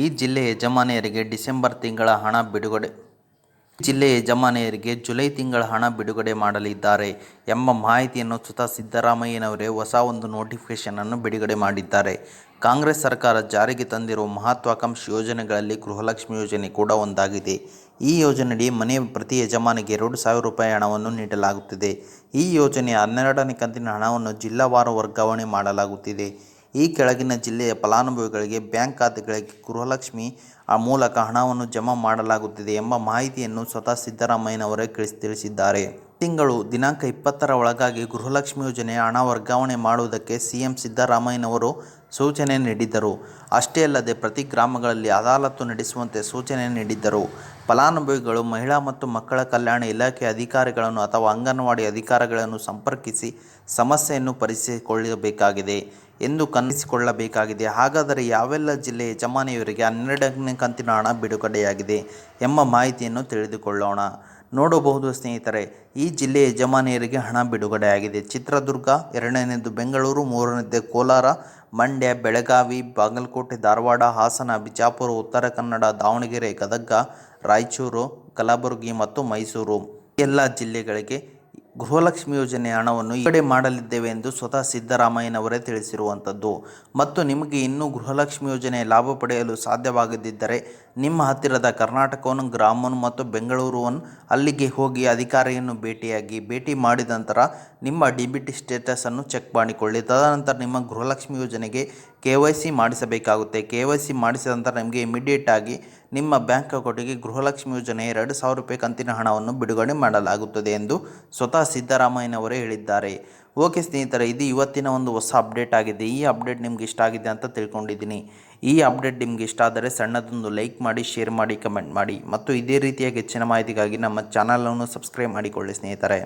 ಈ ಜಿಲ್ಲೆ ಯಜಮಾನಿಯರಿಗೆ ಡಿಸೆಂಬರ್ ತಿಂಗಳ ಹಣ ಬಿಡುಗಡೆ ಜಿಲ್ಲೆ ಯಜಮಾನಿಯರಿಗೆ ಜುಲೈ ತಿಂಗಳ ಹಣ ಬಿಡುಗಡೆ ಮಾಡಲಿದ್ದಾರೆ ಎಂಬ ಮಾಹಿತಿಯನ್ನು ಸ್ವತಃ ಸಿದ್ದರಾಮಯ್ಯನವರೇ ಹೊಸ ಒಂದು ನೋಟಿಫಿಕೇಶನ್ ಅನ್ನು ಬಿಡುಗಡೆ ಮಾಡಿದ್ದಾರೆ. ಕಾಂಗ್ರೆಸ್ ಸರ್ಕಾರ ಜಾರಿಗೆ ತಂದಿರುವ ಮಹತ್ವಾಕಾಂಕ್ಷಿ ಯೋಜನೆಗಳಲ್ಲಿ ಗೃಹಲಕ್ಷ್ಮಿ ಯೋಜನೆ ಕೂಡ ಒಂದಾಗಿದೆ. ಈ ಯೋಜನೆಯಡಿ ಮನೆ ಪ್ರತಿ ಯಜಮಾನಿಗೆ ₹2,000 ಹಣವನ್ನು ನೀಡಲಾಗುತ್ತಿದೆ. ಈ ಯೋಜನೆಯ 12ನೇ ಕಂತಿನ ಹಣವನ್ನು ಜಿಲ್ಲಾವಾರು ವರ್ಗಾವಣೆ ಮಾಡಲಾಗುತ್ತಿದೆ. ಈ ಕೆಳಗಿನ ಜಿಲ್ಲೆಯ ಫಲಾನುಭವಿಗಳಿಗೆ ಬ್ಯಾಂಕ್ ಖಾತೆಗಳಿಗೆ ಗೃಹಲಕ್ಷ್ಮಿ ಮೂಲಕ ಹಣವನ್ನು ಜಮಾ ಮಾಡಲಾಗುತ್ತಿದೆ ಎಂಬ ಮಾಹಿತಿಯನ್ನು ಸ್ವತಃ ಸಿದ್ದರಾಮಯ್ಯನವರೇ ತಿಳಿಸಿದ್ದಾರೆ. ತಿಂಗಳು ದಿನಾಂಕ 20ರ ಒಳಗಾಗಿ ಗೃಹಲಕ್ಷ್ಮಿ ಯೋಜನೆಯ ಹಣ ವರ್ಗಾವಣೆ ಮಾಡುವುದಕ್ಕೆ ಸಿಎಂ ಸಿದ್ದರಾಮಯ್ಯನವರು ಸೂಚನೆ ನೀಡಿದ್ದರು. ಅಷ್ಟೇ ಅಲ್ಲದೆ ಪ್ರತಿ ಗ್ರಾಮಗಳಲ್ಲಿ ಅದಾಲತ್ತು ನಡೆಸುವಂತೆ ಸೂಚನೆ ನೀಡಿದ್ದರು. ಫಲಾನುಭವಿಗಳು ಮಹಿಳಾ ಮತ್ತು ಮಕ್ಕಳ ಕಲ್ಯಾಣ ಇಲಾಖೆ ಅಧಿಕಾರಿಗಳನ್ನು ಅಥವಾ ಅಂಗನವಾಡಿ ಅಧಿಕಾರಿಗಳನ್ನು ಸಂಪರ್ಕಿಸಿ ಸಮಸ್ಯೆಯನ್ನು ಪರಿಹರಿಸಿಕೊಳ್ಳಬೇಕಾಗಿದೆ ಎಂದು ಕಲಿಸಿಕೊಳ್ಳಬೇಕಾಗಿದೆ. ಹಾಗಾದರೆ ಯಾವೆಲ್ಲ ಜಿಲ್ಲೆಯ ಯಜಮಾನಿಯವರಿಗೆ 12ನೇ ಕಂತಿನ ಹಣ ಬಿಡುಗಡೆಯಾಗಿದೆ ಎಂಬ ಮಾಹಿತಿಯನ್ನು ತಿಳಿದುಕೊಳ್ಳೋಣ. ನೋಡಬಹುದು ಸ್ನೇಹಿತರೆ, ಈ ಜಿಲ್ಲೆಯ ಯಜಮಾನಿಯರಿಗೆ ಹಣ ಬಿಡುಗಡೆಯಾಗಿದೆ. ಚಿತ್ರದುರ್ಗ, 2ನೇದು ಬೆಂಗಳೂರು, 3ನೇದು ಕೋಲಾರ, ಮಂಡ್ಯ, ಬೆಳಗಾವಿ, ಬಾಗಲಕೋಟೆ, ಧಾರವಾಡ, ಹಾಸನ, ಬಿಜಾಪುರ, ಉತ್ತರ ಕನ್ನಡ, ದಾವಣಗೆರೆ, ಗದಗ, ರಾಯಚೂರು, ಕಲಬುರಗಿ ಮತ್ತು ಮೈಸೂರು ಈ ಎಲ್ಲ ಜಿಲ್ಲೆಗಳಿಗೆ ಗೃಹಲಕ್ಷ್ಮಿ ಯೋಜನೆಯ ಹಣವನ್ನು ಬಿಡುಗಡೆ ಮಾಡಲಿದ್ದೇವೆ ಎಂದು ಸ್ವತಃ ಸಿದ್ದರಾಮಯ್ಯನವರೇ ತಿಳಿಸಿರುವಂಥದ್ದು. ಮತ್ತು ನಿಮಗೆ ಇನ್ನೂ ಗೃಹಲಕ್ಷ್ಮಿ ಯೋಜನೆಯ ಲಾಭ ಪಡೆಯಲು ಸಾಧ್ಯವಾಗದಿದ್ದರೆ ನಿಮ್ಮ ಹತ್ತಿರದ ಕರ್ನಾಟಕವನ್ನು ಗ್ರಾಮವನ್ನು ಮತ್ತು ಬೆಂಗಳೂರುವನ್ನು ಅಲ್ಲಿಗೆ ಹೋಗಿ ಅಧಿಕಾರಿಯನ್ನು ಭೇಟಿ ಮಾಡಿದ ನಂತರ ನಿಮ್ಮ DBT ಸ್ಟೇಟಸನ್ನು ಚೆಕ್ ಮಾಡಿಕೊಳ್ಳಿ. ತದನಂತರ ನಿಮ್ಮ ಗೃಹಲಕ್ಷ್ಮಿ ಯೋಜನೆಗೆ KYC ಮಾಡಿಸಬೇಕಾಗುತ್ತೆ. KYC ಮಾಡಿಸಿದ ನಂತರ ನಿಮಗೆ ಇಮಿಡಿಯೇಟ್ ಆಗಿ ನಿಮ್ಮ ಬ್ಯಾಂಕ್ ಅಕೌಂಟಿಗೆ ಗೃಹಲಕ್ಷ್ಮಿ ಯೋಜನೆಯ ₹2,000 ಕಂತಿನ ಹಣವನ್ನು ಬಿಡುಗಡೆ ಮಾಡಲಾಗುತ್ತದೆ ಎಂದು ಸ್ವತಃ ಸಿದ್ದರಾಮಯ್ಯನವರೇ ಹೇಳಿದ್ದಾರೆ. ಓಕೆ ಸ್ನೇಹಿತರೆ, ಇದು ಇವತ್ತಿನ ಒಂದು ಹೊಸ ಅಪ್ಡೇಟ್ ಆಗಿದೆ. ಈ ಅಪ್ಡೇಟ್ ನಿಮ್ಗೆ ಇಷ್ಟ ಆಗಿದೆ ಅಂತ ತಿಳ್ಕೊಂಡಿದ್ದೀನಿ. ಈ ಅಪ್ಡೇಟ್ ನಿಮ್ಗೆ ಇಷ್ಟ ಆದರೆ ಸಣ್ಣದೊಂದು ಲೈಕ್ ಮಾಡಿ, ಶೇರ್ ಮಾಡಿ, ಕಮೆಂಟ್ ಮಾಡಿ ಮತ್ತು ಇದೇ ರೀತಿಯಾಗಿ ಹೆಚ್ಚಿನ ಮಾಹಿತಿಗಾಗಿ ನಮ್ಮ ಚಾನಲನ್ನು ಸಬ್ಸ್ಕ್ರೈಬ್ ಮಾಡಿಕೊಳ್ಳಿ ಸ್ನೇಹಿತರೆ.